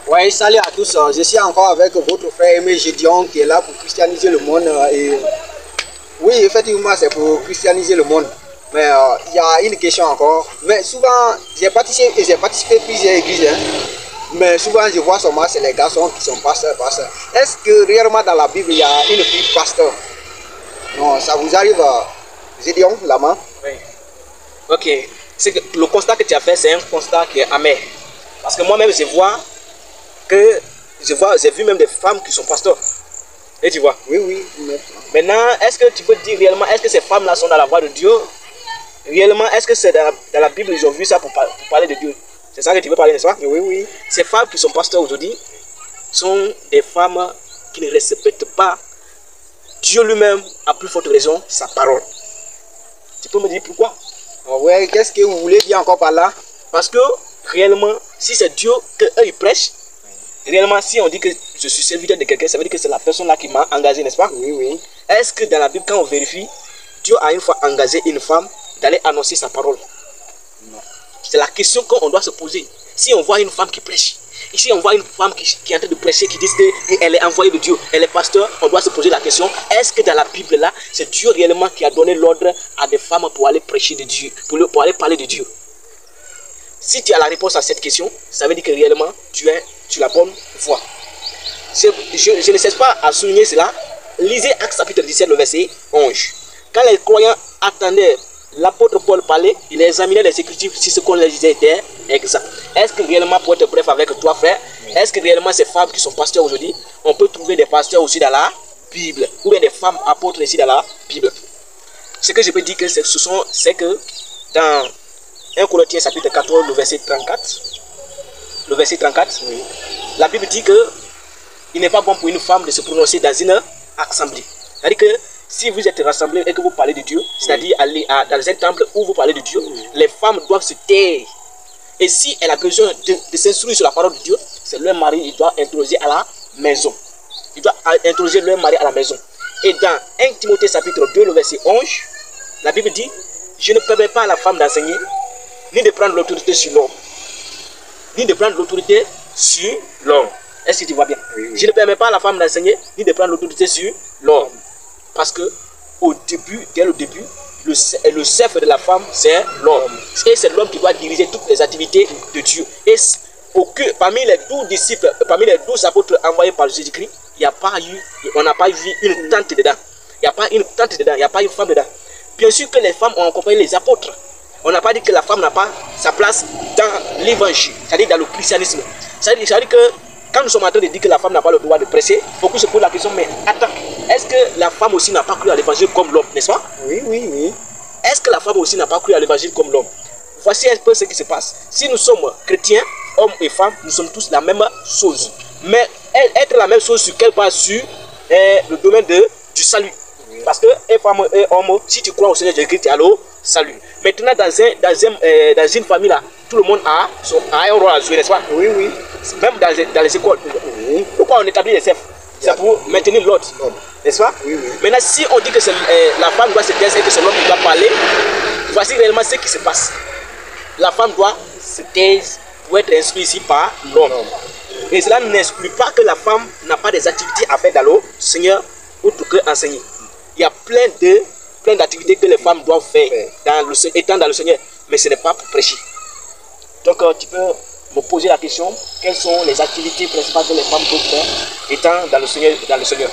Ouais, salut à tous. Je suis encore avec votre frère Aimé Gédion qui est là pour christianiser le monde. Et oui, effectivement, c'est pour christianiser le monde. Mais il y a une question encore. Mais souvent, j'ai participé à plusieurs églises. Hein. Mais souvent, je vois seulement c'est les garçons qui sont pasteurs. Est-ce que réellement dans la Bible, il y a une fille pasteur? Non, ça vous arrive, Gédion, la main? Oui. Ok. Le constat que tu as fait, c'est un constat qui est amer. Parce que moi-même, j'ai vu même des femmes qui sont pasteurs. Et tu vois? Oui, oui. Maintenant, est-ce que tu peux dire réellement, est-ce que ces femmes-là sont dans la voie de Dieu? Réellement, est-ce que c'est dans la Bible, ils ont vu ça pour parler de Dieu? C'est ça que tu veux parler, n'est-ce pas? Oui, oui. Ces femmes qui sont pasteurs aujourd'hui sont des femmes qui ne respectent pas Dieu lui-même, à plus forte raison, sa parole. Tu peux me dire pourquoi? Oh, ouais, qu'est-ce que vous voulez dire encore par là? Parce que réellement, si c'est Dieu qu'eux ils prêchent, réellement, si on dit que je suis serviteur de quelqu'un, ça veut dire que c'est la personne là qui m'a engagé, n'est-ce pas? Oui, oui. Est-ce que dans la Bible, quand on vérifie, Dieu a une fois engagé une femme d'aller annoncer sa parole? Non. C'est la question qu'on doit se poser. Si on voit une femme qui prêche, ici on voit une femme qui est en train de prêcher, qui dit qu'elle est envoyée de Dieu, elle est pasteur, on doit se poser la question, est-ce que dans la Bible là, c'est Dieu réellement qui a donné l'ordre à des femmes pour aller prêcher de Dieu, pour aller parler de Dieu? Si tu as la réponse à cette question, ça veut dire que réellement tu es sur la bonne voie. Je ne cesse pas à souligner cela. Lisez Actes chapitre 17, le verset 11. Quand les croyants attendaient l'apôtre Paul parler, il examinait les Écritures si ce qu'on leur disait était exact. Est-ce que réellement, pour être bref avec toi, frère, est-ce que réellement ces femmes qui sont pasteurs aujourd'hui, on peut trouver des pasteurs aussi dans la Bible, ou bien des femmes apôtres ici dans la Bible? Ce que je peux dire, c'est que dans 1 Corinthiens chapitre 14, le verset 34, oui, la Bible dit que il n'est pas bon pour une femme de se prononcer dans une assemblée. C'est-à-dire que si vous êtes rassemblés et que vous parlez de Dieu, c'est-à-dire aller dans un temple où vous parlez de Dieu, les femmes doivent se taire. Et si elle a besoin de s'instruire sur la parole de Dieu, c'est leur mari, il doit interroger à la maison. Il doit interroger leur mari à la maison. Et dans 1 Timothée chapitre 2, le verset 11, la Bible dit, je ne permets pas à la femme d'enseigner, ni de prendre l'autorité sur l'homme. Ni de prendre l'autorité sur l'homme. Est-ce que tu vois bien? Oui, oui. Je ne permets pas à la femme d'enseigner, ni de prendre l'autorité sur l'homme. Parce que dès le début, le chef de la femme, c'est l'homme. Et c'est l'homme qui doit diriger toutes les activités de Dieu. Et parmi les 12 disciples, parmi les 12 apôtres envoyés par Jésus-Christ, on n'a pas vu une tante dedans. Il n'y a pas une tante dedans, il n'y a pas une femme dedans. Bien sûr que les femmes ont accompagné les apôtres. On n'a pas dit que la femme n'a pas sa place dans l'évangile, c'est-à-dire dans le christianisme. C'est-à-dire que quand nous sommes en train de dire que la femme n'a pas le droit de prêcher, beaucoup se posent la question, mais attends, est-ce que la femme aussi n'a pas cru à l'évangile comme l'homme, n'est-ce pas? Oui, oui, oui. Est-ce que la femme aussi n'a pas cru à l'évangile comme l'homme? Voici un peu ce qui se passe. Si nous sommes chrétiens, hommes et femmes, nous sommes tous la même chose. Mais être la même chose sur quelle base? Sur le domaine du salut. Parce que femme et homme, si tu crois au Seigneur Jésus-Christ, tu as le salut. Maintenant, dans une famille là, tout le monde a un rôle à jouer, n'est-ce pas? Oui, oui. Même dans les écoles. Oui. Pourquoi on établit les chefs? C'est pour maintenir l'ordre, n'est-ce pas? Oui, oui. Maintenant, si on dit que la femme doit se taire et que c'est l'homme qui doit parler, voici réellement ce qui se passe. La femme doit se taire pour être instruite ici par l'homme. Et cela n'exclut pas que la femme n'a pas des activités à faire dans le Seigneur, autre que enseigner. Il y a plein d'activités que les femmes doivent faire étant dans le Seigneur, mais ce n'est pas pour prêcher. Donc tu peux me poser la question, quelles sont les activités principales que les femmes peuvent faire étant dans le Seigneur,